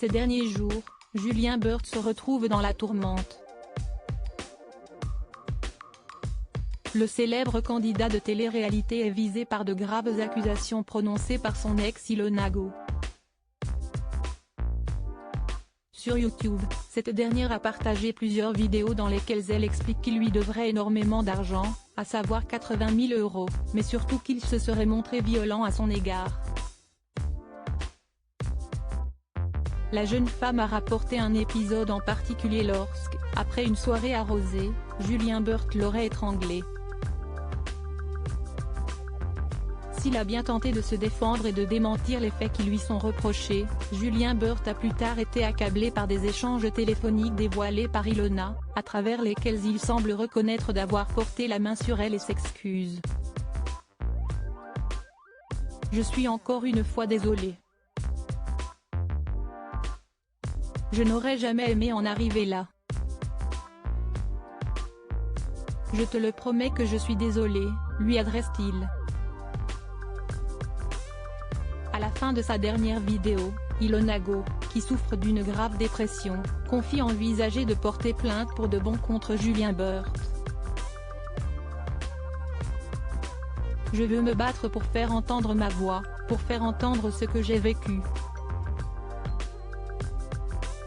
Ces derniers jours, Julien Burt se retrouve dans la tourmente. Le célèbre candidat de télé-réalité est visé par de graves accusations prononcées par son ex Ilona Go. Sur YouTube, cette dernière a partagé plusieurs vidéos dans lesquelles elle explique qu'il lui devrait énormément d'argent, à savoir 80 000 €, mais surtout qu'il se serait montré violent à son égard. La jeune femme a rapporté un épisode en particulier lorsque, après une soirée arrosée, Julien Burt l'aurait étranglée. S'il a bien tenté de se défendre et de démentir les faits qui lui sont reprochés, Julien Burt a plus tard été accablé par des échanges téléphoniques dévoilés par Ilona, à travers lesquels il semble reconnaître d'avoir porté la main sur elle et s'excuse. « Je suis encore une fois désolé. Je n'aurais jamais aimé en arriver là. Je te le promets que je suis désolé », lui adresse-t-il. À la fin de sa dernière vidéo, Ilona Go, qui souffre d'une grave dépression, confie envisager de porter plainte pour de bon contre Julien Burt. « Je veux me battre pour faire entendre ma voix, pour faire entendre ce que j'ai vécu.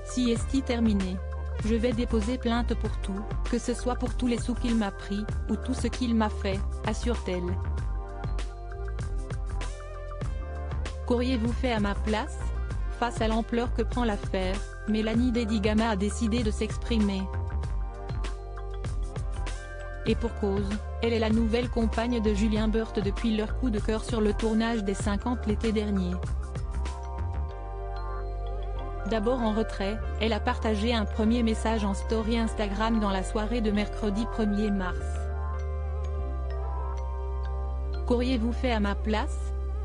Si est terminé. Je vais déposer plainte pour tout, que ce soit pour tous les sous qu'il m'a pris, ou tout ce qu'il m'a fait », assure-t-elle. Qu'auriez-vous fait à ma place ? Face à l'ampleur que prend l'affaire, Mélanie Dedigama a décidé de s'exprimer. Et pour cause, elle est la nouvelle compagne de Julien Burt depuis leur coup de cœur sur le tournage des 50 l'été dernier. D'abord en retrait, elle a partagé un premier message en story Instagram dans la soirée de mercredi 1er mars. Qu'auriez-vous fait à ma place ?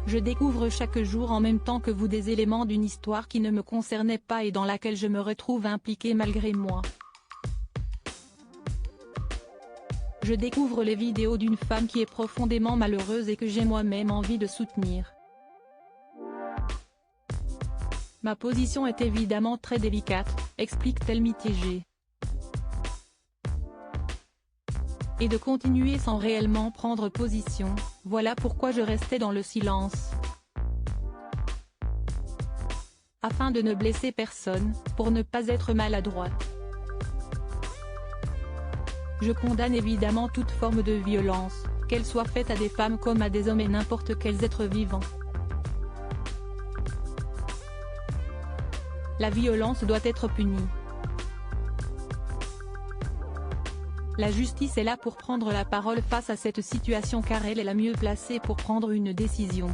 Je découvre chaque jour en même temps que vous des éléments d'une histoire qui ne me concernait pas et dans laquelle je me retrouve impliquée malgré moi. Je découvre les vidéos d'une femme qui est profondément malheureuse et que j'ai moi-même envie de soutenir. Ma position est évidemment très délicate, explique-t-elle mitigée. Et de continuer sans réellement prendre position, voilà pourquoi je restais dans le silence. Afin de ne blesser personne, pour ne pas être maladroite. Je condamne évidemment toute forme de violence, qu'elle soit faite à des femmes comme à des hommes et n'importe quels êtres vivants. La violence doit être punie. La justice est là pour prendre la parole face à cette situation car elle est la mieux placée pour prendre une décision.